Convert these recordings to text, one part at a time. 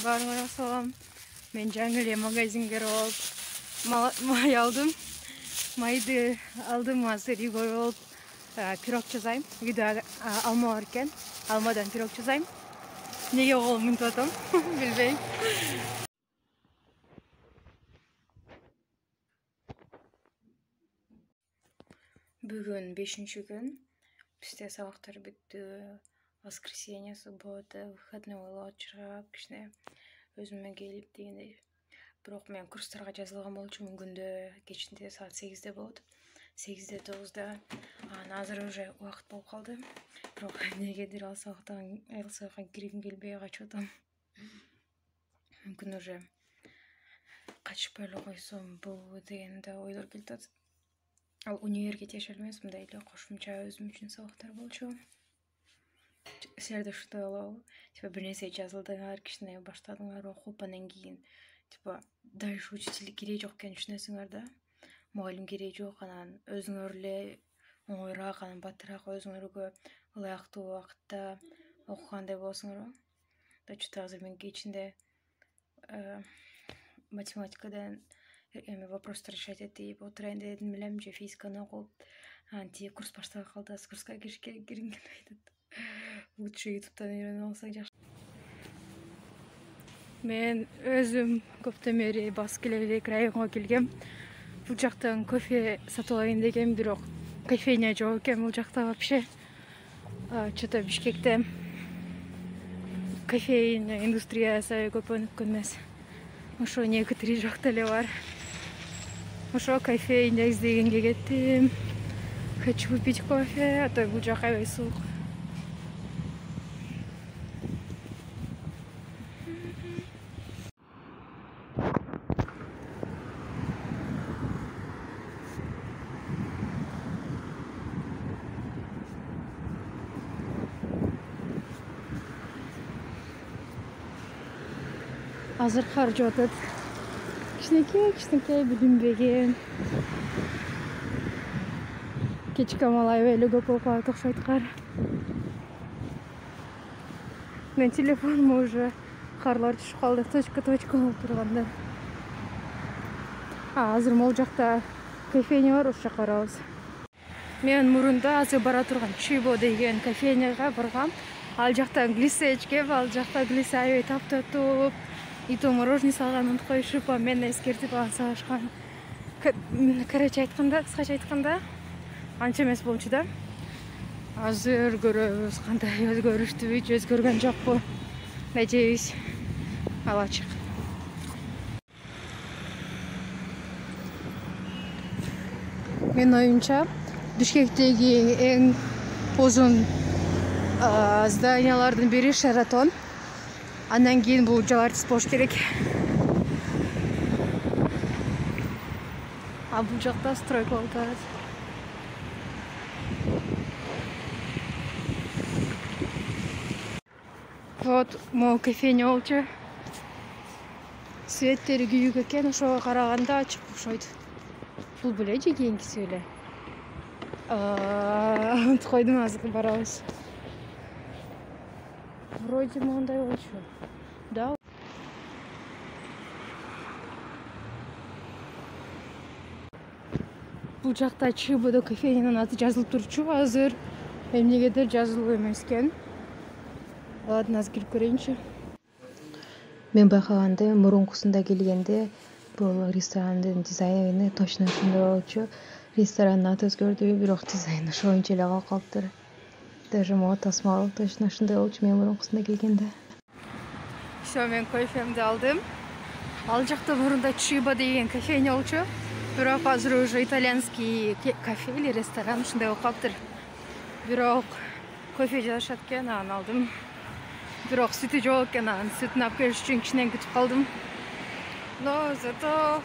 Баарыңарга салам. Мен жаңы эле магазинге болуп май алдым. Майды алдым, азыр үйгө болуп пирог жасайм. Үйдө алма бар экен. Алмадан пирог жасайм. Неге колум мынтип атам? Билбейм. Бүгүн 5-күн. Бизде сабактар бүттү. Воскресенье, суббота, выходной болот, чыргап, кичине өзүмө келип дегендей. Бирок мен курстарга жазылган болчумун, күндө кечинде саат 8-де болот. 8-де 9-да. Азыр уже убакыт болуп калды. Бирок негедир ал сабакка киргим келбей качып атам. Мүмкүн уже качпай эле койсомбу деген да ойлор келип атат. Ал универге тиешелүү эмес, мындай эле кошумча өзүм үчүн сабактар болчу. Силер да ушундай болобу? Бир нерсе жазылдыңар, кичине баштадыңар окуп, анан кийин дальше учитель кереги жок экенин түшүнөсүңөр да. Мугалим кереги жок, анан өзүңөр эле оңоюраак, анан батыраак өзүңөргө ылайыктуу убакытта окугандай болосуңарбы? Что-то азыр мен кечинде математикадан вопростор решать этип отурайын дедим элем, же физиканы окуп, анан курс башталып калды, курска киргим келбей атат. Лучше ютубтан үйрөнүп алсаң жакшы. Мен өзүм көптөн бери Баскелек районго келгем. Бул жактан кофе сатып алайын дегем, бирок кофейня жок экен бул жакта вообще. Что-то Бишкекте кофейня индустриясы көпөнүп эмес. Ошо некоторые жакта эле бар. Ошо кофейня издегенге кеттим. Хочу выпить кофе, а то бул жак аябай суук. Азыр кар жаап атат. Кичинекей билинбеген. Кечки амал аябай эле көп болуп калат окшойт кар. Мен телефонума уже карлар түшүп калды, точка болуп турганда. Азыр могул жакта кофейня бар, ошо жакка барабыз. Мен мурунда азыр бара турган Чибо деген кофейняга баргам. Ал жактан глисе ичкем, ал жакта глисе аябай таптатып, и то мороженое салганын коюшуп, мен эскертип салышкан. Короче айтканда, кыскача айтканда, анча эмес болчу да. Азыр көрөбүз кандай өзгөрүштүбү, өзгөргөн жокпу. Надеюсь, ал ачык. Мен оюмча, Бишкектеги эң узун зданиялардын бири Шератон. Андан кийин бул Жалартис болуш керек. Бул жакта стройка болуп атат. Вот, могу кофейня болчу. Светтери күйүк экен, ошого караганда ачык окшойт. Бул беле же кийинкиси беле? Унутуп койдум, азыр барабыз. Вроде моундай болчу. Да. Бул жакта Чибодо кофейнянын аты жазылып турчу, азыр эмнегедир жазылуу эмес экен. Ладно, азыр кирип көрөйүнчү. Мен байкаганда мурункусунда келгенде бул ресторандын дизайны точно ушундай болчу. Ресторанын аты өзгөрдү, бирок дизайн ошончо эле калып калыптыр. Даже могу тасмал точно ушундай болчу мен мурункусунда келгенде. Всё, мен кофемди алдым. Ал жакта мурунда Чибо деген кофейня болчу. Бирок азыр уже итальянский кафе или ресторан ушундай болуп калыптыр. Бирок кофе жасашат экен, анан алдым. Бирок сүтү жок экен, анан сүтүн алып келиш үчүн кичине күтүп калдым. Но зато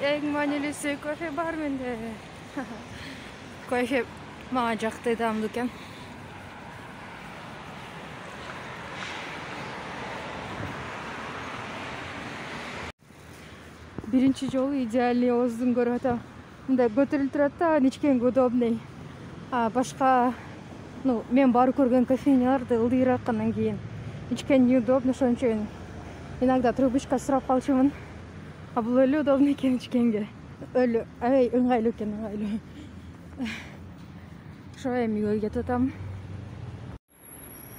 эң маанилүүсү кофе бар менде. Кофе мага жакты, таамдуу экен. Биринчи жолу идеальный оздун көрүп атам. Мындай көтөрүлүп турат да, ичкенге удобный. Башка, мен баары көргөн кофейняларды ылдыйраак, андан кийин ичкен неудобно, ошон үчүн Иногда трубочка сурап калчумун. А бул өлө удобно экен ичкенге. Өлө, аябай ыңгайлуу экен, ыңгайлуу. Ошо эми үйгө кетип атам.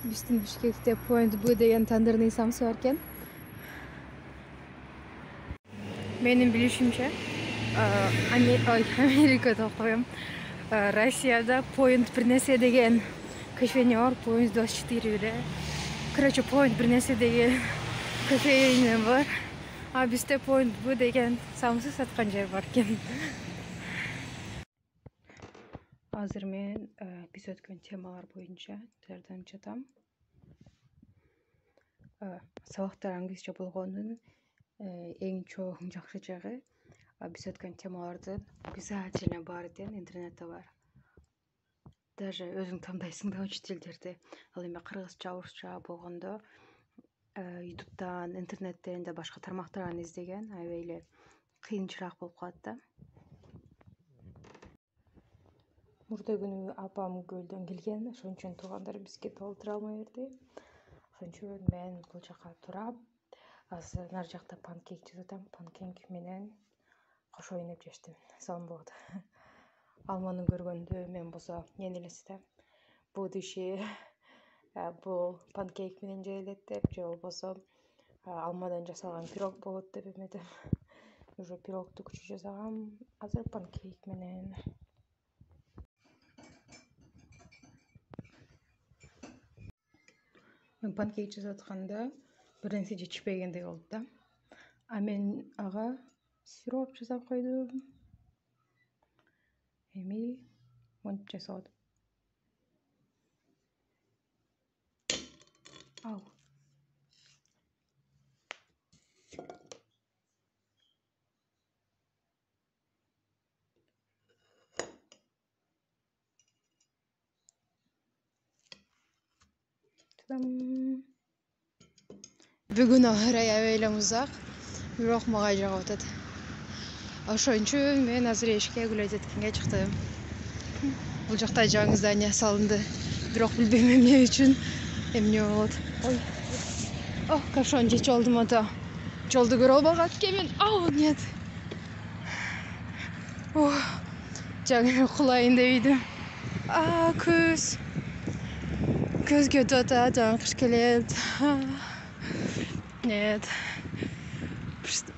Биздин Бишкекте Point B деген тандырный самсы бар экен. Менин билишимче, Америкада окуйм. Россияда Point бир нерсе деген кофейня бар, Point 24 эле. Короче, Point бир нерсе деген кофейня бар. А бизде Point B деген самсы саткан жер бар экен. Азыр мен биз өткөн темалар боюнча жардам жатам. Сабактар англисче болгондун эң чоң жакшы жагы биз өткөн темалардын обязательно бар экен, интернетте бар. Даже өзүң тандайсың да учительдерди. Ал эми кыргызча, орусча болгондо YouTube'дан, интернеттен да башка тармактардан издеген аябай эле кыйынчыраак болуп калат да. Мурда күнү апам көлдөн келген, ошон үчүн туугандар бизге толтура алмай берди. Ошон үчүн мен бул жака турап, азыр нар жакта панкейк жасатам. Панкейк менен кошо ойноп жештим. Сонун болду. Алманы көргөндө мен болсо эмне элестетем? Будущее бул панкейк менен жейилет деп, же болбосо алмадан жасалган пирог болот деп эметем. Уже пирогду күчү жасагам, азыр панкейк менен. Мен панкейк жасатканда бир нерсе жетишпегендей болду да. А мен ага сироп жасап койдум. Эми монтип жасалат. Ау. Бүгүн аябай эле музак, бирок мага жагып атат. Ошон үчүн мен азыр эшикке гүлөйт эткенге чыктым. Бул жакта жаңы здание салынды, бирок билбейм эмне үчүн, эмне болот. Ой. Кашон жечип алдым ата. Жолду көрө албаган экенмин. Нет. Жаңы кулайын деп идим. Көзгө тотат, кыш келет. Нет.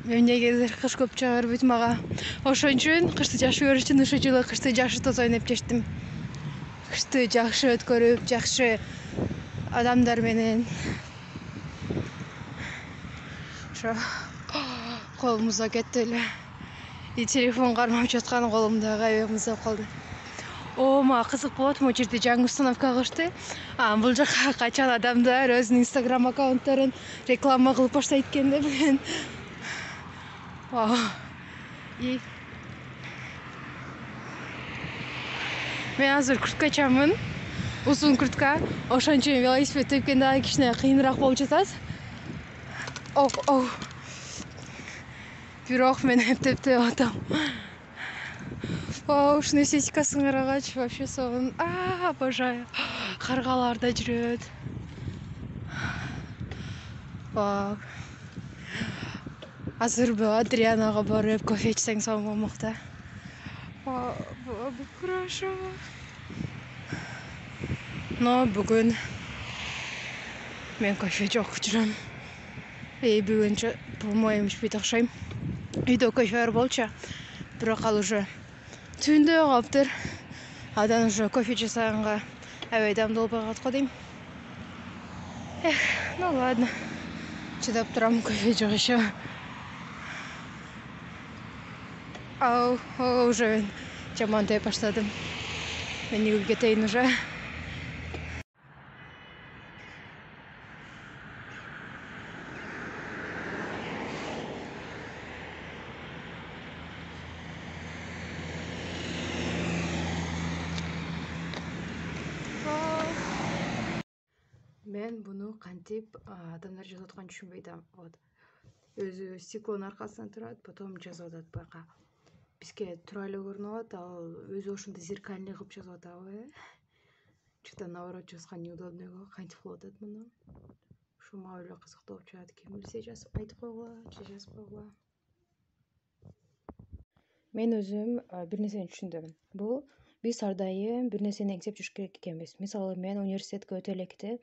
Эмнегедир кыш көп чыга бербейт мага. Ошон үчүн кышты жакшы көрүш үчүн ушул жылы кышты жакшы тосо ойноп чечтим. Кышты жакшы өткөрүп, жакшы адамдар менен. Ошо колум музап кетти эле. И телефон кармап жаткан колумдагы аябай музап калды. Мага кызык болот, могу жерде жаңы установка кылышты. Бул жака качан адамдар өзүнүн Instagram аккаунттарын реклама кылып баштайт экен деп мен. Мен азыр курткачамын. Узун куртка. Ошон үчүн велосипед тепкенде кичине кыйыныраак болуп жатат. Бирок мен эптеп атам. Ушунун эстетикасын карагач, вообще сонун. Обожаю. Каргалар да жүрөт. Азыр Адрианага барып кофе ичсең сонун болмок да. Было бы хорошо. Но бүгүн мен кофе жок жүрөм. Бүгүн, по-моему, ичпейт окшойм. Үйдө кофе бар болчу. Бирок ал уже түндө калыптыр. Адан уже кофе жасаганга аябай дам болбой калат го дейм. Ну ладно. Чыдап турам, кофе жок еще. Уже жаман деп баштадым. Мен үйгө кетейин уже. Мен буну кантип адамдар жазып атканын түшүнбөй атам. Өзү стеклонун аркасынан турат, потом жазып атат бака. Бизге тура эле көрүнүп атат, ал өзү ошондой зеркальный кылып жазып атабы. Что-то наоборот жазган неудобный го, кантип кылып атат муну. Ошо мага эле кызыктуу болуп жатат. Ким билсе жазып айтып койгула, же жазып койгула. Мен өзүм бир нерсени түшүндүм. Бул биз ар дайым бир нерсени эңсеп жүрүш керек экенбиз. Мисалы мен университетке өтө электе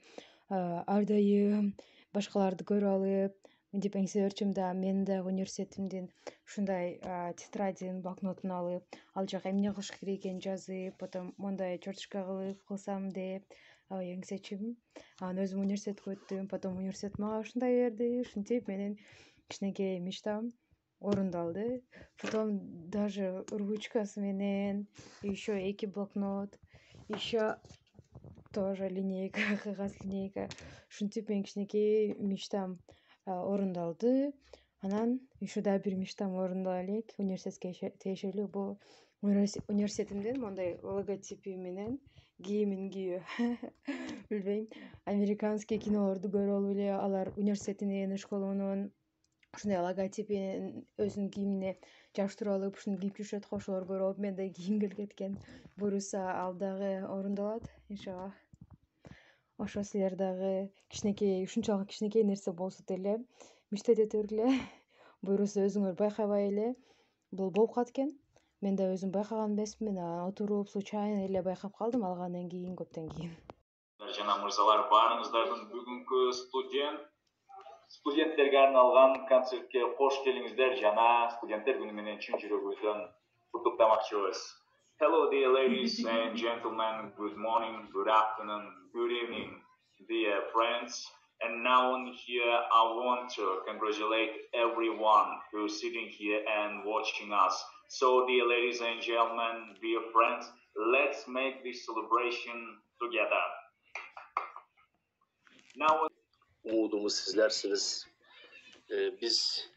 ар дайым башкаларды көрүп алып, мынтип эңсеп жүрчүм да, мен дагы университетимдин ушундай тетрадин, блокнотун алып, ал жака эмне кылыш керек экенин жазып, потом мондай черточка кылып кылсам деп аябай эңсечүмүн. Анан өзүм университетке өттүм, потом университет мага ушундай берди. Ушинтип менин кичинекей мечтам орундалды. Потом даже ручкасы менен, еще 2 блокнот, еще тоже линейка, кагаз линейка. Ушинтип менин кичинекей мечтам орундалды. Анан еще дагы бир мечтам орундала элек. Университетке тиешелүү бул университетимдин мондай логотипи менен кийимин кийүү. Билбейм, американский кинолорду көрүп алып эле алар университетинин, школунун ушундай логотипин өзүнүн кийимине жабыштырып алып, ушуну кийип жүрүшөт го, ошолорду көрүп алып мен да кийгим келет экен. Буюрса ал дагы орундалат, иншалла. Ошо силер дагы кичинекей, ушунчалык кичинекей нерсе болсо деле мечтать ете бергиле. Буюрса өзүңөр байкабай эле бул болуп калат экен. Мен да өзүм байкаган эмесмин, отуруп случайно эле байкап калдым алгандан кийин, көптөн кийин. Жана мырзалар, баарыңыздардын бүгүнкү студенттерге арналган концертке кош келиңиздер жана студенттер күнү менен чын жүрөгүбүздөн куттуктамакчыбыз. Hello dear ladies and gentlemen, good morning, good afternoon, good evening, dear friends. And now on here, I want to congratulate everyone who's sitting here and watching us. So dear ladies and gentlemen, dear friends, let's make this celebration together. Now umudumuz sizlersiniz. Biz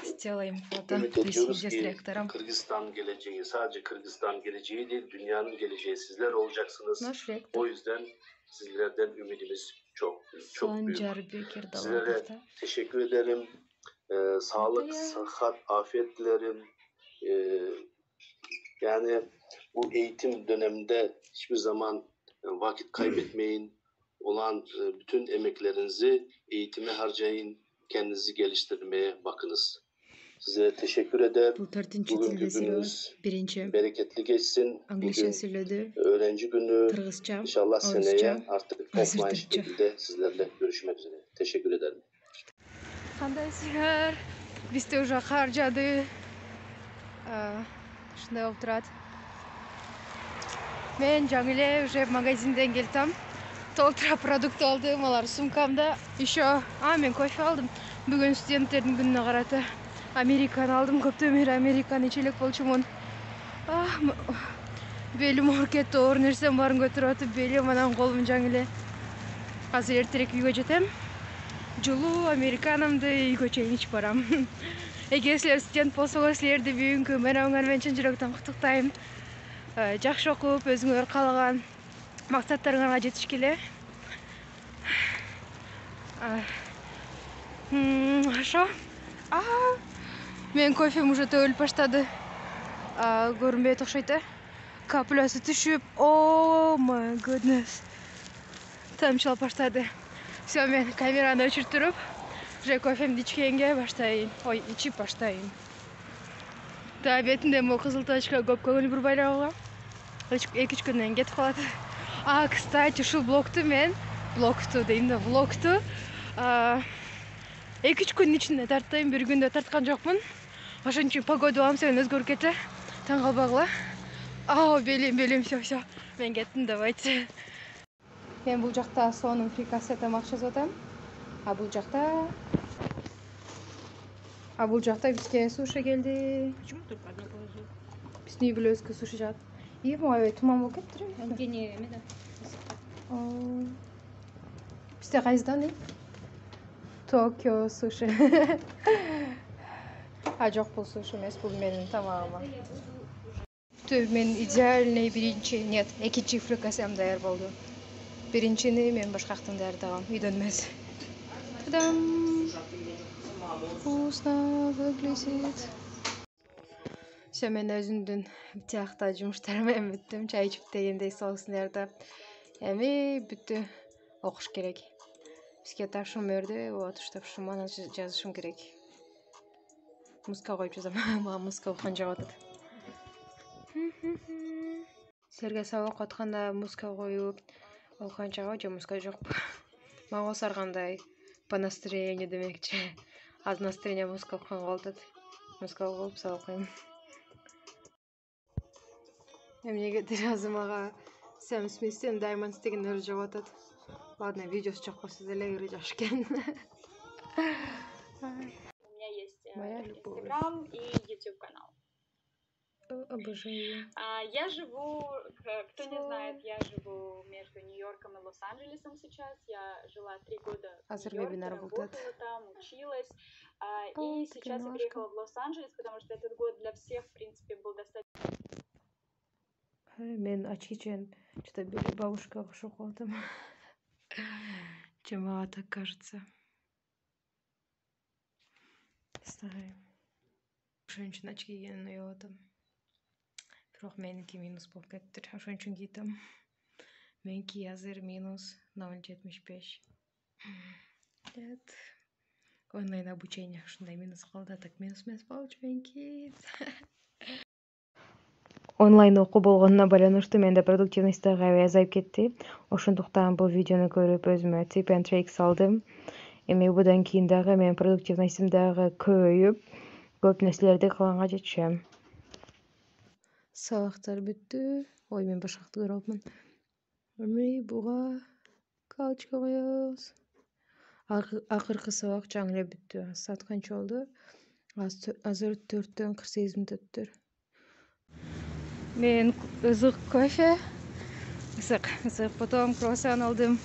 Сделаем фото ümit с ediyoruz ki видеоселектором. Kırgızistan geleceği sadece Kırgızistan geleceği değil, dünyanın geleceği sizler olacaksınız. Наш ректор O yüzden sizlerden ümidimiz çok büyük. Санжарбек Sizlere Эрдалатовда. teşekkür ederim. Sağlık, sıhhat, afiyet dilerim. Yani bu eğitim döneminde hiçbir zaman vakit kaybetmeyin. Olan bütün emeklerinizi eğitime harcayın. Kendinizi geliştirmeye bakınız. Size teşekkür eder. Бул 4-тилде Bugünkü сүйлөбөт. gününüz Биринчи bereketli geçsin. англисча Bugün сүйлөдү, öğrenci günü. кыргызча, İnşallah seneye орусча, artık offline азыр түркчө. şekilde sizlerle görüşmek üzere. Teşekkür ederim. Кандайсыңар? Бизде уже кар жаады. Ушундай болуп турат. Мен жаңы эле уже магазинден келдим. Толтура продукт алдым, алар сумкамда. Еще мен кофе алдым. Бүгүн студенттердин күнүнө карата американ алдым. Көптөн бери американ иче элек болчумун. Белим ооруп кетти, оор нерсем баарын көтөрүп атып, белим анан колум жаңы эле. Азыр эртерээк үйгө жетем. Жылуу американымды үйгө чейин ичип барам. Эгер силер студент болсоңор, силерди бүгүнкү мейрамыңар менен чын жүрөктөн куттуктайм. Жакшы окуп, өзүңөр каалаган максаттарыңарга жетишкиле. Ошо. Менин кофем уже төгүлүп баштады. Көрүнбөйт окшойт э. Каплясы түшүп, о my goodness. Тамчылап баштады. Все, мен камераны өчүртүрүп, уже кофемди ичкенге баштайын. Ой, ичип баштайын. Да, бетимде могу кызыл точка көп көңүл бурбай эле койгом. 2-3 күндөн кетип калат. Кстати, ушул влогту дейм да, влогту 2-3 күндүн ичинде тарттайм, бир күндө тарткан жокмун. Ошон үчүн погода амсен өзгөрүп кетти. Таң калбагыла. Белим, все. Мен кеттим, давайте. Мен бул жакта сонун фрикасе тамак жазып атам. Бул жакта бизге суши келди. Почему только одно положил? Биздин үй бүлөбүзгө суши жаат. Аябай туман болуп кетти. Евгения Эмида. Бизде кайсыдан дейм? Токио суши. Жок, бул суши эмес, бул менин тамагым. Мен идеальный экинчи фрикасем даяр болду. Биринчини мен башкактан даярдагам, үйдөн эмес. Тадам! Вкусно выглядит. Все, мен өзүмдүн тиякта жумуштарым менен бүттүм. Чай ичип дегендей соусын даярдап. Эми бүттү. Окуш керек. Бизге тапшырма берди. Вот уж тапшырманы жазышым керек. Музыка коюп жазам. Мага музыка окуган жагып атат. Силерге сабак атканда музыка коюп окуган жагабы же музыка жокпу? Мага болсо ар кандай по настроению демекчи. Аз настроение музыка окуганга болуп атат. Музыка коюп сабак окуйм. Эмнегедир азыр мага Сэм Смиттен Diamonds деген өлө жагып атат. Ладно, видеосы жок болсо деле өлө жакшы экен. У меня есть Моя любовь. Инстаграм и YouTube канал. Обожаю. Я живу, кто не знает, я живу между Нью-Йорком и Лос-Анджелесом сейчас. Я жила 3 года в Нью-Йорке, работала там, училась. И сейчас я переехала в Лос-Анджелес, потому что этот год для всех, в принципе, был достаточно... Мен ачичен что-то били бабушка окшоп калдым. Чем мага так кажется. Знаю. Ошон үчүн ачки кийгенин уябап атам. Бирок меники минус болуп кетти. Ошон үчүн кийдим. Меники азыр минус 0,75. Evet. Онлайн обучение ушундай минус калды, так минус эмес болчу меники. Онлайн окуу болгонуна байланыштуу менде продуктивность дагы аябай азайып кетти. Ошондуктан бул видеону көрүп өзүмө tip and tricks алдым. Эми будан кийин дагы менин продуктивностьтим дагы көбөйүп, көп нерселерди кылганга жетишем. Сабактар бүттү. Ой, мен башакты көрүп алыпмын. Эми буга галочка коебуз. Акыркы сабак жаңы эле бүттү. Саат канча болду? Азыр 4-төн 48 мүнөт өттүр. Мен ызык кофе, ызык, потом круассан алдым.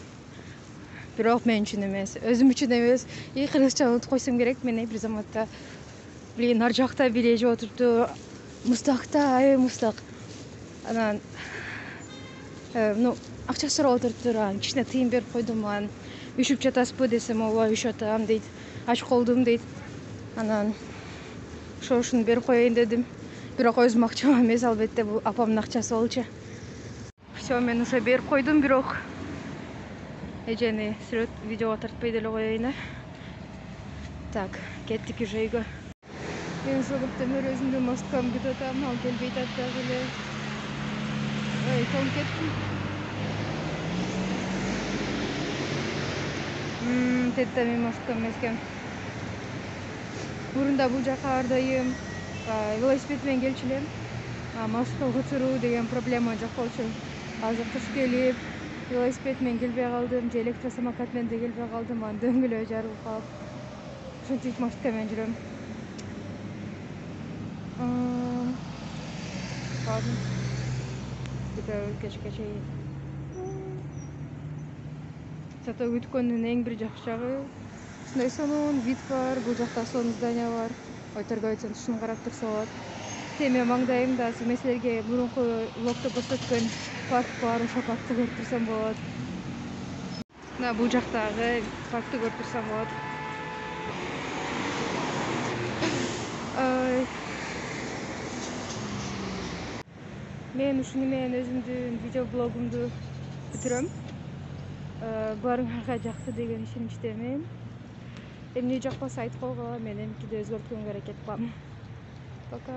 Бирок мен үчүн эмес, өзүм үчүн эмес. Кыргызча унутуп койсом керек. Мен бир заматта ар жакта бире жеп отурупту. Мустакта, мустак. Анан акча сурап отуруптур. Кичине тыйын берип койдум. Анан үшүп жатасызбы десем, ооба үшүп атам дейт. Ач колдум дейт. Анан ушуну берип коеюн дедим. Бирок өзүм акчам эмес, албетте бул апамдын акчасы болчу. Все, мен уже берип койдум, бирок эжени сүрөт видеого тартпай деле коеюн. Так, кеттик уже үйгө. Мен ошол көптөн бери өзүмдү мосткам күтүп атам, ал келбей атат дагы эле. Ой, тоңуп кеттим. Тетте мен мосткам эмес экен. Мурунда бул жака ар дайым велосипед менен келчү элем. Мостко көтөрүү деген проблема жок болчу. Азыр кыш келип, велосипед менен келбей калдым, же электросамокат менен да келбей калдым. Анан дөңгөлөө жарылып калып, ушинтип мостка менен жүрөм. Ладно. Бүйтө кечке чейин. Зато күткөндүн эң бир жакшы жагы, ушундай сонун вид бар, бул жакта сонун здание бар. Ой, торговец ушуну карап турса болот. Теме маңдайымда мен силерге мурунку влогдо көрсөткөн парк бар, ошол паркты көрүп турсам болот. Мына бул жактагы паркты көрүп турсам болот. Мен ушуну менен өзүмдүн видео блогумду бүтүрөм. Баарыңарга жакты деген ишеничтемин. Эмне жакпаса айтып койгула, мен эмкиде өзгөрткөнгө аракет кылам. Пока.